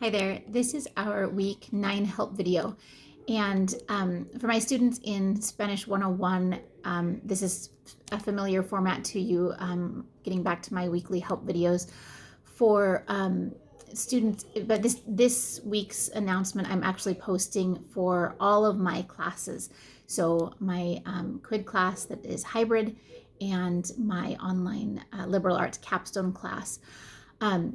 Hi there, this is our week 9 help video. And for my students in Spanish 101, this is a familiar format to you, getting back to my weekly help videos for students. But this week's announcement I'm actually posting for all of my classes. So my QUID class that is hybrid and my online liberal arts capstone class.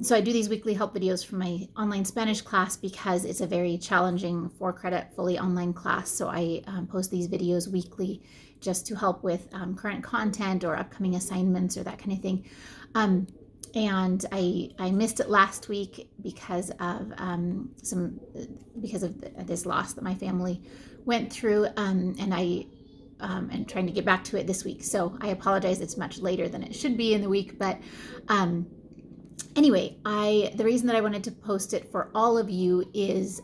So I do these weekly help videos for my online Spanish class because it's a very challenging 4 credit fully online class. So I post these videos weekly just to help with current content or upcoming assignments or that kind of thing. And I missed it last week because of this loss that my family went through, and trying to get back to it this week. So I apologize. It's much later than it should be in the week, but anyway, the reason that I wanted to post it for all of you is,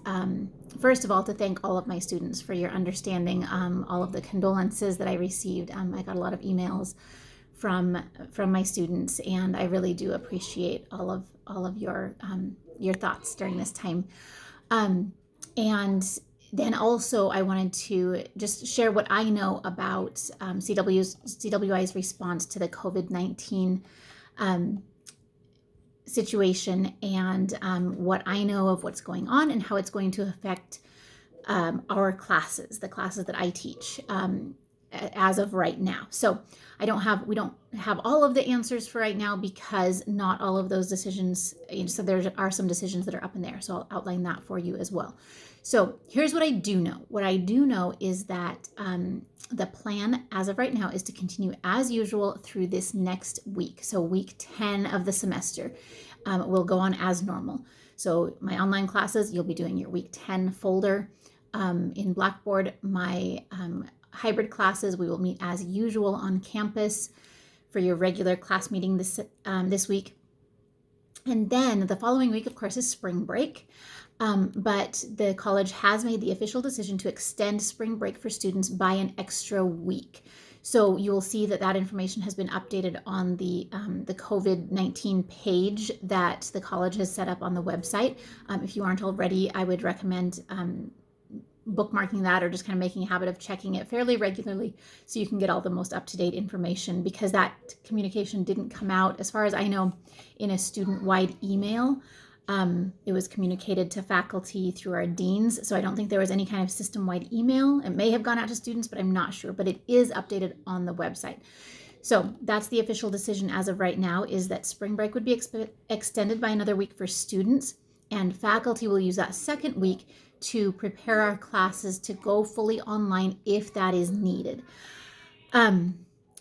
first of all, to thank all of my students for your understanding, all of the condolences that I received. I got a lot of emails from my students, and I really do appreciate all of your thoughts during this time. And then also I wanted to just share what I know about CWI's response to the COVID-19 situation, and what I know of what's going on and how it's going to affect our classes, the classes that I teach, as of right now. So we don't have all of the answers for right now because not all of those decisions, so there are some decisions that are up in there. So I'll outline that for you as well. So here's what I do know. What I do know is that the plan as of right now is to continue as usual through this next week. So week 10 of the semester will go on as normal. So my online classes, you'll be doing your week 10 folder in Blackboard. My hybrid classes, we will meet as usual on campus for your regular class meeting this week. And then the following week, of course, is spring break. But the college has made the official decision to extend spring break for students by an extra week. So you will see that information has been updated on the COVID-19 page that the college has set up on the website. If you aren't already, I would recommend bookmarking that, or just kind of making a habit of checking it fairly regularly so you can get all the most up-to-date information, because that communication didn't come out, as far as I know, in a student-wide email. It was communicated to faculty through our deans, so I don't think there was any kind of system-wide email. It may have gone out to students, but I'm not sure, but it is updated on the website. So that's the official decision as of right now, is that spring break would be extended by another week for students, and faculty will use that second week to prepare our classes to go fully online if that is needed.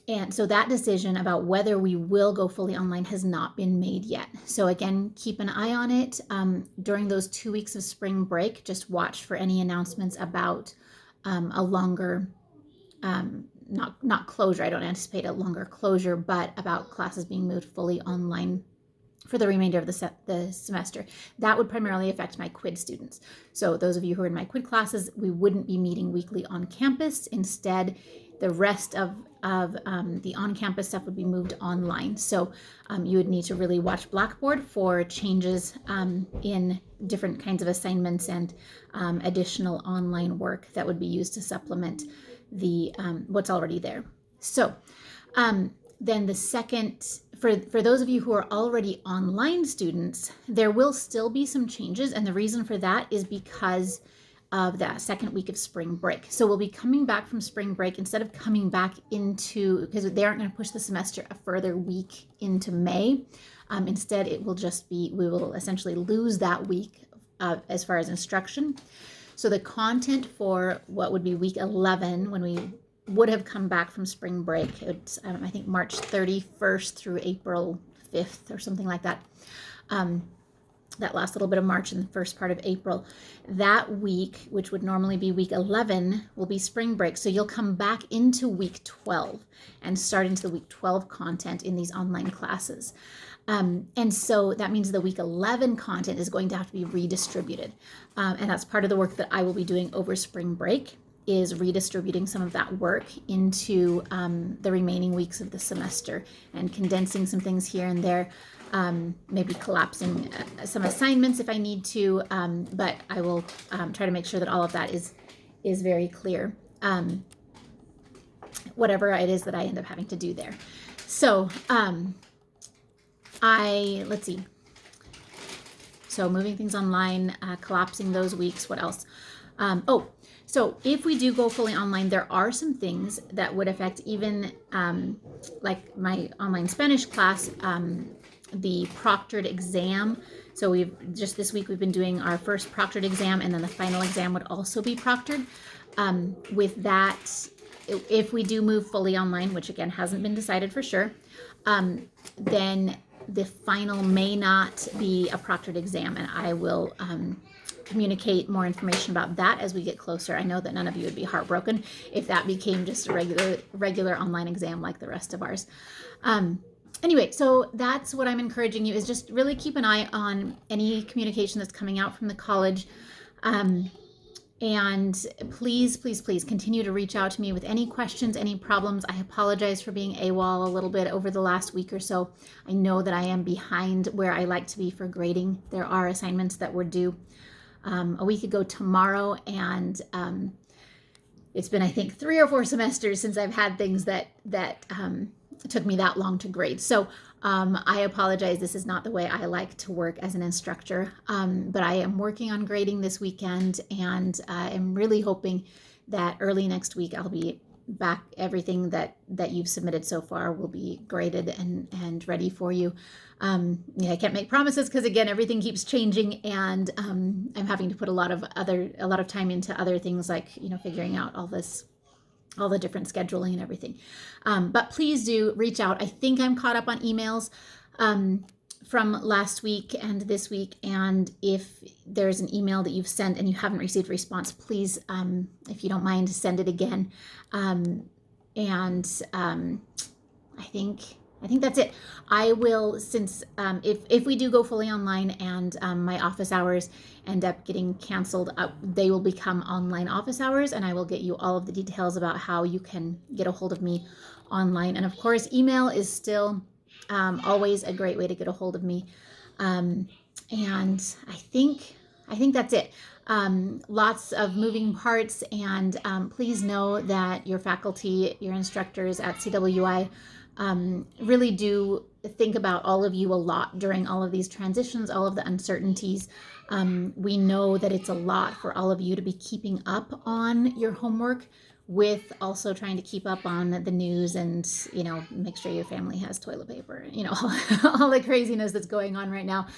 And so that decision about whether we will go fully online has not been made yet. So again, keep an eye on it. During those 2 weeks of spring break, just watch for any announcements about a longer, not closure. I don't anticipate a longer closure, but about classes being moved fully online for the remainder of the semester. That would primarily affect my QUID students. So those of you who are in my QUID classes, we wouldn't be meeting weekly on campus. Instead, the rest of the on-campus stuff would be moved online. So you would need to really watch Blackboard for changes in different kinds of assignments and additional online work that would be used to supplement the what's already there. So then the second, for those of you who are already online students, there will still be some changes, and the reason for that is because of that second week of spring break. So we'll be coming back from spring break, instead of coming back because they aren't going to push the semester a further week into May. Instead, it will just be, we will essentially lose that week as far as instruction. So the content for what would be week 11, when we would have come back from spring break, it's I think March 31st through April 5th or something like that. That last little bit of March and the first part of April. That week, which would normally be week 11, will be spring break. So you'll come back into week 12 and start into the week 12 content in these online classes. And so that means the week 11 content is going to have to be redistributed. And that's part of the work that I will be doing over spring break. is redistributing some of that work into the remaining weeks of the semester and condensing some things here and there, maybe collapsing some assignments if I need to, but I will try to make sure that all of that is very clear, whatever it is that I end up having to do there. So let's see. So moving things online, collapsing those weeks, what else? So if we do go fully online, there are some things that would affect even like my online Spanish class, the proctored exam. So this week we've been doing our first proctored exam, and then the final exam would also be proctored. With that, if we do move fully online, which again hasn't been decided for sure, then the final may not be a proctored exam, and I will communicate more information about that as we get closer. I know that none of you would be heartbroken if that became just a regular online exam like the rest of ours. Anyway, so that's what I'm encouraging you, is just really keep an eye on any communication that's coming out from the college. And please, please, please continue to reach out to me with any questions, any problems. I apologize for being AWOL a little bit over the last week or so. I know that I am behind where I like to be for grading. There are assignments that were due a week ago tomorrow, and it's been, I think, 3 or 4 semesters since I've had things that took me that long to grade. So I apologize. This is not the way I like to work as an instructor, but I am working on grading this weekend, and I'm really hoping that early next week I'll be back. Everything that you've submitted so far will be graded and ready for you. I can't make promises because again, everything keeps changing, and I'm having to put a lot of time into other things, like figuring out all the different scheduling and everything. But please do reach out. I think I'm caught up on emails from last week and this week. And if there's an email that you've sent and you haven't received a response, please, if you don't mind, send it again. I think that's it. I will, since if we do go fully online and my office hours end up getting canceled, they will become online office hours, and I will get you all of the details about how you can get a hold of me online. And of course, email is still always a great way to get a hold of me. And I think that's it. Lots of moving parts, and please know that your faculty, your instructors at CWI really do think about all of you a lot during all of these transitions, all of the uncertainties. We know that it's a lot for all of you to be keeping up on your homework, with also trying to keep up on the news and, make sure your family has toilet paper, all the craziness that's going on right now.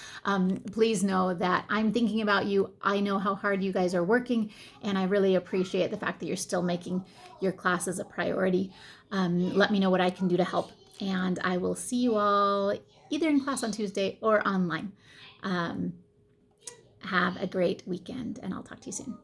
Please know that I'm thinking about you. I know how hard you guys are working, and I really appreciate the fact that you're still making your classes a priority. Let me know what I can do to help, and I will see you all either in class on Tuesday or online. Have a great weekend, and I'll talk to you soon.